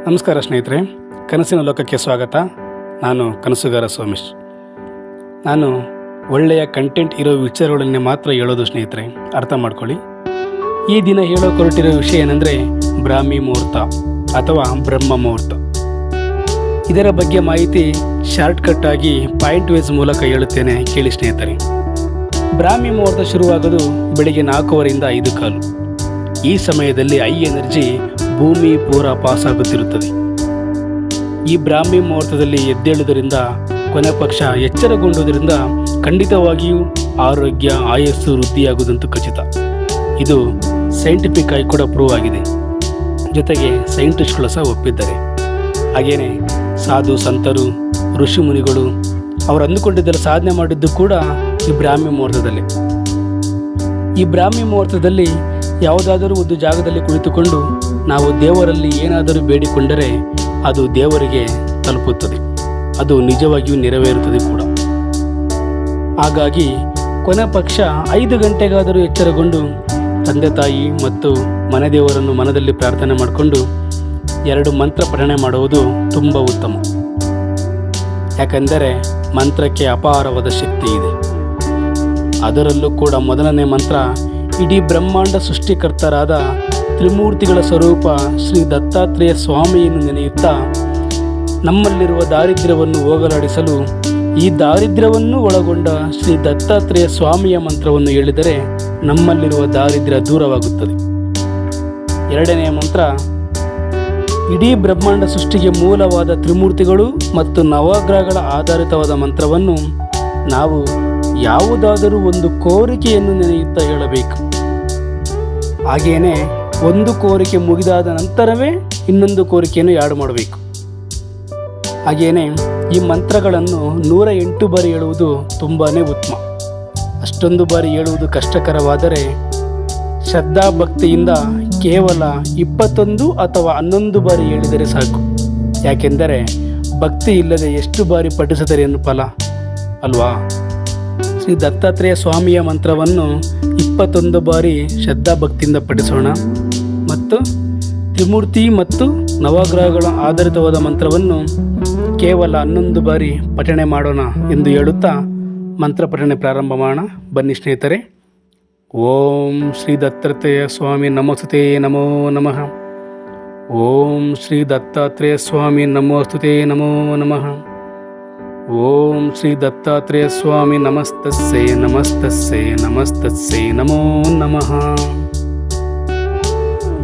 ನಮಸ್ಕಾರ ಸ್ನೇಹಿತರೆ, ಕನಸಿನ ಲೋಕಕ್ಕೆ ಸ್ವಾಗತ. ನಾನು ಕನಸುಗಾರ ಸೋಮೇಶ್. ನಾನು ಒಳ್ಳೆಯ ಕಂಟೆಂಟ್ ಇರೋ ವಿಚಾರಗಳನ್ನೇ ಮಾತ್ರ ಹೇಳೋದು ಸ್ನೇಹಿತರೆ, ಅರ್ಥ ಮಾಡ್ಕೊಳ್ಳಿ. ಈ ದಿನ ಹೇಳೋ ಹೊರಟಿರೋ ವಿಷಯ ಏನಂದರೆ ಬ್ರಾಹ್ಮಿ ಮುಹೂರ್ತ ಅಥವಾ ಬ್ರಹ್ಮ ಮುಹೂರ್ತ. ಇದರ ಬಗ್ಗೆ ಮಾಹಿತಿ ಶಾರ್ಟ್ಕಟ್ ಆಗಿ ಪಾಯಿಂಟ್ ವೈಸ್ ಮೂಲಕ ಹೇಳುತ್ತೇನೆ, ಕೇಳಿ ಸ್ನೇಹಿತರೆ. ಬ್ರಾಹ್ಮಿ ಮುಹೂರ್ತ ಶುರುವಾಗೋದು ಬೆಳಿಗ್ಗೆ 4:15 5:15. ಈ ಸಮಯದಲ್ಲಿ ಹೈ ಎನರ್ಜಿ ಭೂಮಿ ಪೂರ ಪಾಸ್ ಆಗುತ್ತಿರುತ್ತದೆ. ಈ ಬ್ರಾಹ್ಮಿ ಮುಹೂರ್ತದಲ್ಲಿ ಎದ್ದೇಳುವುದರಿಂದ, ಕೊನೆ ಪಕ್ಷ ಎಚ್ಚರಗೊಂಡುವುದರಿಂದ ಖಂಡಿತವಾಗಿಯೂ ಆರೋಗ್ಯ ಆಯಸ್ಸು ವೃದ್ಧಿಯಾಗುವುದಂತೂ ಖಚಿತ. ಇದು ಸೈಂಟಿಫಿಕ್ ಆಗಿ ಕೂಡ ಪ್ರೂವ್ ಆಗಿದೆ. ಜೊತೆಗೆ ಸೈಂಟಿಸ್ಟ್ಗಳು ಸಹ ಒಪ್ಪಿದ್ದಾರೆ. ಹಾಗೆಯೇ ಸಾಧು ಸಂತರು, ಋಷಿ ಮುನಿಗಳು ಅವರು ಅಂದುಕೊಂಡಿದ್ದೆಲ್ಲ ಸಾಧನೆ ಮಾಡಿದ್ದು ಕೂಡ ಈ ಬ್ರಾಹ್ಮಿ ಮುಹೂರ್ತದಲ್ಲಿ. ಈ ಬ್ರಾಹ್ಮಿ ಮುಹೂರ್ತದಲ್ಲಿ ಯಾವುದಾದರೂ ಒಂದು ಜಾಗದಲ್ಲಿ ಕುಳಿತುಕೊಂಡು ನಾವು ದೇವರಲ್ಲಿ ಏನಾದರೂ ಬೇಡಿಕೊಂಡರೆ ಅದು ದೇವರಿಗೆ ತಲುಪುತ್ತದೆ, ಅದು ನಿಜವಾಗಿಯೂ ನೆರವೇರುತ್ತದೆ ಕೂಡ. ಹಾಗಾಗಿ ಕೊನೆ ಪಕ್ಷ 5 ಗಂಟೆಗಾದರೂ ಎಚ್ಚರಗೊಂಡು ತಂದೆ ತಾಯಿ ಮತ್ತು ಮನೆ ದೇವರನ್ನು ಮನದಲ್ಲಿ ಪ್ರಾರ್ಥನೆ ಮಾಡಿಕೊಂಡು 2 ಮಂತ್ರ ಪಠಣೆ ಮಾಡುವುದು ತುಂಬ ಉತ್ತಮ. ಯಾಕೆಂದರೆ ಮಂತ್ರಕ್ಕೆ ಅಪಾರವಾದ ಶಕ್ತಿ ಇದೆ. ಅದರಲ್ಲೂ ಕೂಡ ಮೊದಲನೇ ಮಂತ್ರ ಇಡೀ ಬ್ರಹ್ಮಾಂಡ ಸೃಷ್ಟಿಕರ್ತರಾದ ತ್ರಿಮೂರ್ತಿಗಳ ಸ್ವರೂಪ ಶ್ರೀ ದತ್ತಾತ್ರೇಯ ಸ್ವಾಮಿಯನ್ನು ನೆನೆಯುತ್ತಾ ನಮ್ಮಲ್ಲಿರುವ ದಾರಿದ್ರ್ಯವನ್ನು ಹೋಗಲಾಡಿಸಲು ಈ ದಾರಿದ್ರ್ಯವನ್ನು ಒಳಗೊಂಡ ಶ್ರೀ ದತ್ತಾತ್ರೇಯ ಸ್ವಾಮಿಯ ಮಂತ್ರವನ್ನು ಹೇಳಿದರೆ ನಮ್ಮಲ್ಲಿರುವ ದಾರಿದ್ರ್ಯ ದೂರವಾಗುತ್ತದೆ. 2ನೇ ಮಂತ್ರ ಇಡೀ ಬ್ರಹ್ಮಾಂಡ ಸೃಷ್ಟಿಗೆ ಮೂಲವಾದ ತ್ರಿಮೂರ್ತಿಗಳು ಮತ್ತು ನವಗ್ರಹಗಳ ಆಧಾರಿತವಾದ ಮಂತ್ರವನ್ನು ನಾವು ಯಾವುದಾದರೂ ಒಂದು ಕೋರಿಕೆಯನ್ನು ನೆನೆಯುತ್ತಾ ಹೇಳಬೇಕು. ಹಾಗೆಯೇ ಒಂದು ಕೋರಿಕೆ ಮುಗಿದಾದ ನಂತರವೇ ಇನ್ನೊಂದು ಕೋರಿಕೆಯನ್ನು ಆ್ಯಡ್ ಮಾಡಬೇಕು. ಹಾಗೆಯೇ ಈ ಮಂತ್ರಗಳನ್ನು 108 ಬಾರಿ ಹೇಳುವುದು ತುಂಬಾ ಉತ್ತಮ. ಅಷ್ಟೊಂದು ಬಾರಿ ಹೇಳುವುದು ಕಷ್ಟಕರವಾದರೆ ಶ್ರದ್ಧಾಭಕ್ತಿಯಿಂದ ಕೇವಲ 21 ಅಥವಾ 11 ಬಾರಿ ಹೇಳಿದರೆ ಸಾಕು. ಯಾಕೆಂದರೆ ಭಕ್ತಿ ಇಲ್ಲದೆ ಎಷ್ಟು ಬಾರಿ ಪಠಿಸಿದರೆ ಏನು ಫಲ ಅಲ್ವಾ? ಶ್ರೀ ದತ್ತಾತ್ರೇಯ ಸ್ವಾಮಿಯ ಮಂತ್ರವನ್ನು 21 ಬಾರಿ ಶ್ರದ್ಧಾಭಕ್ತಿಯಿಂದ ಪಠಿಸೋಣ ಮತ್ತು ತ್ರಿಮೂರ್ತಿ ಮತ್ತು ನವಗ್ರಹಗಳ ಆಧಾರಿತವಾದ ಮಂತ್ರವನ್ನು ಕೇವಲ 11 ಬಾರಿ ಪಠಣೆ ಮಾಡೋಣ ಎಂದು ಹೇಳುತ್ತಾ ಮಂತ್ರ ಪಠಣೆ ಪ್ರಾರಂಭ ಮಾಡೋಣ. ಬನ್ನಿ ಸ್ನೇಹಿತರೆ. ಓಂ ಶ್ರೀ ದತ್ತಾತ್ರೇಯ ಸ್ವಾಮಿ ನಮೋಸ್ತುತೇ ನಮೋ ನಮಃ. ಓಂ ಶ್ರೀ ದತ್ತಾತ್ರೇಯ ಸ್ವಾಮಿ ನಮೋಸ್ತುತೇ ನಮೋ ನಮಃ. ಓಂ ಶ್ರೀ ದತ್ತಾತ್ರೇಯ ಸ್ವಾಮಿ ನಮಸ್ತಸ್ಸೇ ನಮಸ್ತಸ್ಸೇ ನಮಸ್ತಸ್ಸೇ ನಮೋ ನಮಃ.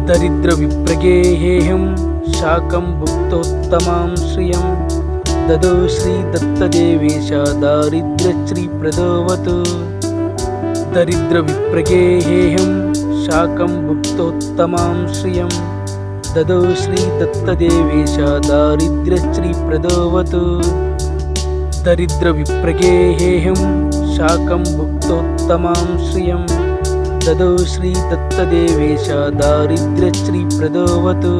ದರಿದ್ರ ವಿಪ್ರಗೇಹೇಹಂ ಶಾಕಂ ಭುಕ್ತೋತ್ತಮಾಂ ಶ್ರಿಯಂ ದದೋ ಶ್ರೀ ದತ್ತದೇವೇಶ ದಾರಿದ್ರ್ಯಶ್ರೀ ಪ್ರದೋವತು. ದರಿದ್ರ ವಿಪ್ರಗೇಹೇಹಂ ಶಾಕಂ ಭುಕ್ತೋತ್ತಮಾಂ ಶ್ರಿಯಂ ದದೋ ಶ್ರೀ ದತ್ತದೇವೇಶ ದಾರಿದ್ರ್ಯಶ್ರೀ ಪ್ರದೋವತು. ದರಿದ್ರ ವಿಪ್ರಗೇಹೇಹಂ ಶಾಕಂ ಭುಕ್ತೋತ್ತಮಾಂ ಶ್ರಿಯಂ ದದೋ ಶ್ರೀ ದತ್ತದೇವೇಶ ದಾರಿದ್ರ್ಯಶ್ರೀ ಪ್ರದೋವತು.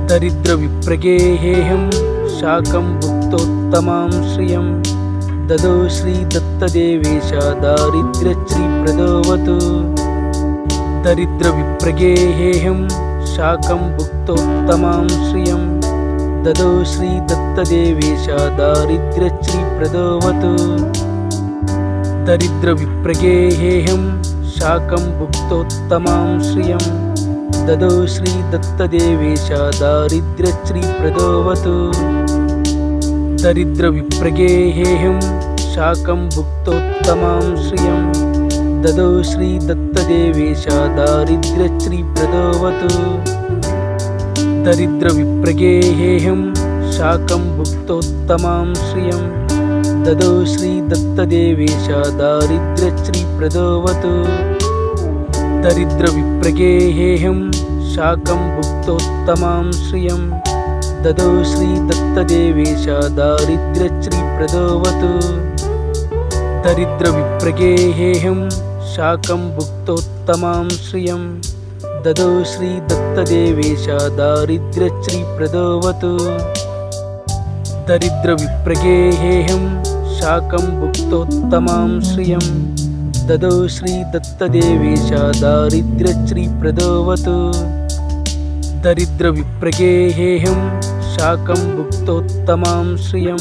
ದರಿದ್ರ ವಿಪ್ರಗೇಹೇಹಂ ಶಾಕಂ ಭುಕ್ತೋತ್ತಮಾಂ ಶ್ರಿಯಂ ದದೋ ಶ್ರೀ ದತ್ತದೇವೇಶ ದಾರಿದ್ರ್ಯಶ್ರೀ ಪ್ರದೋವತು. ದರಿದ್ರ ವಿಪ್ರಗೇಹೇಹಂ ಶಾಕಂ ಭುಕ್ತೋತ್ತಮಾಂ ಶ್ರಿಯಂ ದದೋ ಶ್ರೀ ದತ್ತದೇವೇಶ ದಾರಿದ್ರ್ಯಶ್ರೀ ಪ್ರದೋವತು. ದರಿದ್ರ ವಿಪ್ರಗೇಹೇಹಂ ಶಾಕಂ ಭುಕ್ತೋತ್ತಮಾಂ ಶ್ರಿಯಂ ದದೋ ಶ್ರೀ ದತ್ತದೇವೇಶ ದಾರಿದ್ರ್ಯಶ್ರೀ ಪ್ರದೋವತು. ದರಿದ್ರ ವಿಪ್ರಗೇಹೇಹಂ ಶಾಕಂ ಭುಕ್ತೋತ್ತಮಾಂ ಶ್ರಿಯಂ ದದೋ ಶ್ರೀ ದತ್ತದೇವೇಶ ದಾರಿದ್ರ್ಯಶ್ರೀ ಪ್ರದೋವತು. ದರಿದ್ರ ವಿಪ್ರಗೇಹೇಹಂ ಶಾಕಂ ಭುಕ್ತೋತ್ತಮಾಂ ಶ್ರಿಯಂ ದದೋ ಶ್ರೀ ದತ್ತದೇವೇಶ ದಾರಿದ್ರ್ಯಶ್ರೀ ಪ್ರದೋವತು. ದರಿದ್ರ ವಿಪ್ರಗೇಹೇಹಂ ಶಾಕಂ ಭುಕ್ತೋತ್ತಮಾಂ ಶ್ರಿಯಂ ದದೋ ಶ್ರೀ ದತ್ತದೇವೇಶ ದಾರಿದ್ರ್ಯಶ್ರೀ ಪ್ರದೋವತು. ದರಿದ್ರ ವಿಪ್ರಗೇಹೇಹಂ ಶಾಕಂ ಭುಕ್ತೋತ್ತಮಾಂ ಶ್ರಿಯಂ ದದೋ ಶ್ರೀ ದತ್ತದೇವೇಶ ದಾರಿದ್ರ್ಯಶ್ರೀ ಪ್ರದೋವತು. ದರಿದ್ರ ವಿಪ್ರಗೇಹೇಹಂ ಶಾಕಂ ಭುಕ್ತೋತ್ತಮಾಂ ಶ್ರಿಯಂ ದದೋ ಶ್ರೀ ದತ್ತದೇವೇಶ ದಾರಿದ್ರ್ಯಶ್ರೀ ಪ್ರದೋವತು. दरिद्रविप्रगे हेहं शाकं भुक्तोत्तमां श्रियं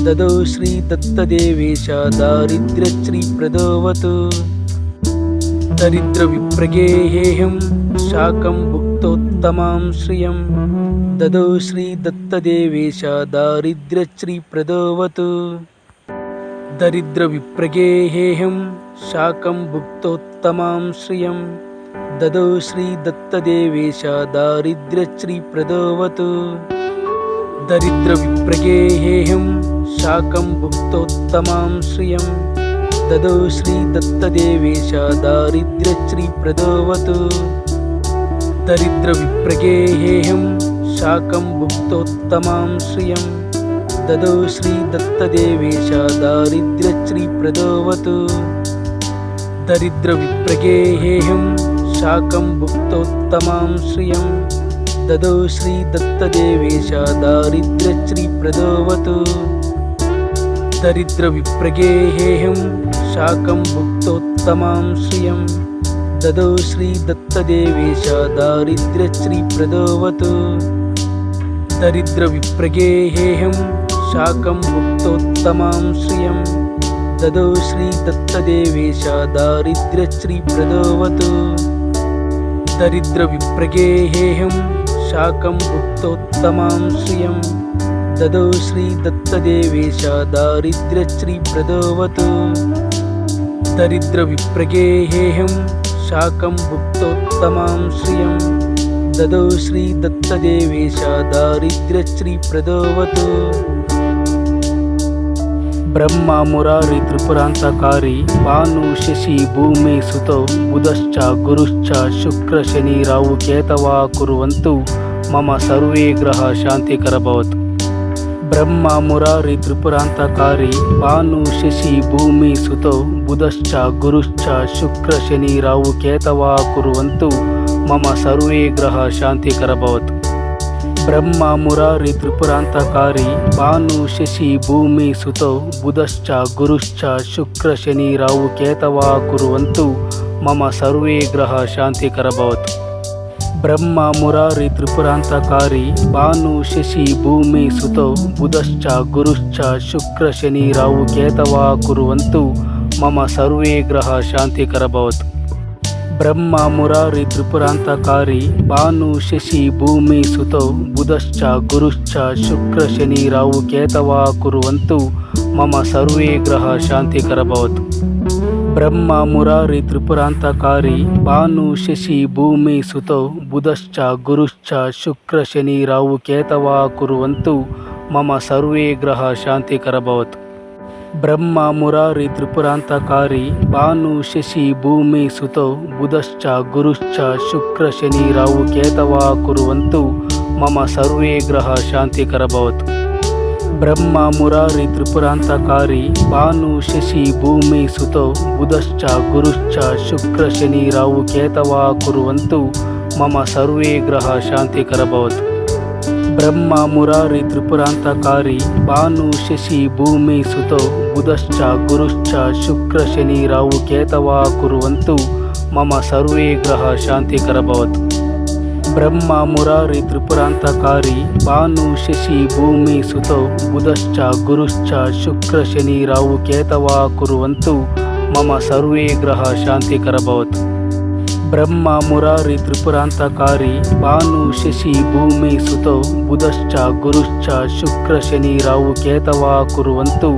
ददौ श्रीदत्तदेवेश दारिद्र्यश्रीप्रदोऽवतु। दरिद्रविप्रगे हेहं शाकं भुक्तोत्तमां श्रियं ददौ श्रीदत्तदेवेश दारिद्र्यश्रीप्रदोऽवतु। दरिद्रविप्रगे हेहं शाकं भुक्तोत्तमां श्रियं ददौ श्रीदत्तदेवेश दारिद्र्यश्रीप्रदोऽवतु। दरिद्रविप्रगे हेहं शाकं भुक्तोत्तमां श्रियं ददौ श्रीदत्तदेवेश दारिद्र्यश्रीप्रदोऽवतु। दरिद्रविप्रगे हेहं शाकं भुक्तोत्तमां श्रियं ददौ श्रीदत्तदेवेश दारिद्र्यश्रीप्रदोऽवतु। दरिद्रविप्रगे हेहं शाकं भुक्तोत्तमां श्रियं ददौ श्रीदत्तदेवेश दारिद्र्यश्रीप्रदोऽवतु। दरिद्रविप्रगे हेहं शाकं भुक्तोत्तमां श्रियं ददौ श्रीदत्तदेवेश दारिद्र्यश्रीप्रदोऽवतु। दरिद्रविप्रगे हेहं शाकं भुक्तोत्तमां श्रियं ददौ श्रीदत्तदेवेश दारिद्र्यश्रीप्रदोऽवतु। दरिद्रविप्रगे हेहं शाकं भुक्तोत्तमां श्रियं ददौ श्रीदत्तदेवेश दारिद्र्यश्रीप्रदोऽवतु। दरिद्रविप्रगे हेहं शाकं भुक्तोत्तमां श्रियं ददौ श्रीदत्तदेवेश दारिद्र्यश्रीप्रदोऽवतु। ब्रह्म मुरारी त्रिपुरान्तकारी भानु शशि भूमि सुतौ बुधश्च गुरुश्च शुक्र शनि राहु केतवः कुर्वन्तु मम सर्वे ग्रह शान्तिकर भवतु। ब्रह्म मुरारी त्रिपुरान्तकारी भानु शशि भूमि सुतौ बुधश्च गुरुश्च शुक्र शनि राहु केतवः कुर्वन्तु मम सर्वे ग्रह शान्तिकर भवतु। ब्रह्म मुरारी त्रिपुरान्तकारी भानु शशि भूमि सुतौ बुधश्च गुरुश्च शुक्र शनि राहु केतवः कुर्वन्तु मम सर्वे ग्रह शान्तिकर भवतु। ब्रह्म मुरारी त्रिपुरान्तकारी भानु शशि भूमि सुतौ बुधश्च गुरुश्च शुक्र शनि राहु केतवः कुर्वन्तु मम सर्वे ग्रह शान्तिकर भवतु। ब्रह्म मुरारी त्रिपुरान्तकारी भानु शशि भूमि सुतौ बुधश्च गुरुश्च शुक्र शनि राहु केतवः कुर्वन्तु मम सर्वे ग्रह शान्तिकर भवतु। ब्रह्म मुरारी त्रिपुरान्तकारी भानु शशि भूमि सुतौ बुधश्च गुरुश्च शुक्र शनि राहु केतवः कुर्वन्तु मम सर्वे ग्रह शान्तिकर भवतु। ब्रह्म मुरारी त्रिपुरान्तकारी भानु शशि भूमि सुतौ बुधश्च गुरुश्च शुक्र शनि राहु केतवः कुर्वन्तु मम सर्वे ग्रह शान्तिकर भवतु। ब्रह्म मुरारी त्रिपुरान्तकारी भानु शशि भूमि सुतौ बुधश्च गुरुश्च शुक्र शनि राहु केतवः कुर्वन्तु मम सर्वे ग्रह शान्तिकर भवतु। ब्रह्म मुरारी त्रिपुरान्तकारी भानु शशि भूमि सुतौ बुधश्च गुरुश्च शुक्र शनि राहु केतवः कुर्वन्तु मम सर्वे ग्रह शान्तिकर भवतु। ब्रह्म मुरारी त्रिपुरान्तकारी भानु शशि भूमि सुतौ बुधश्च गुरुश्च शुक्र शनि राहु केतवः कुर्वन्तु मम सर्वे ग्रह शान्तिकर भवतु। ब्रह्म मुरारी त्रिपुरान्तकारी भानु शशि भूमि सुतौ बुधश्च गुरुश्च शुक्र शनि राहु केतवः कुर्वन्तु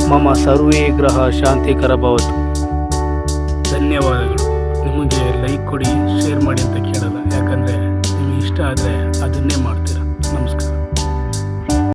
मम सर्वे ग्रಹ ಶಾಂತಿಕರ ಭವತು. ಧನ್ಯವಾದಗಳು. ನಿಮಗೆ ಲೈಕ್ ಕೊಡಿ, ಶೇರ್ ಮಾಡಿ ಅಂತ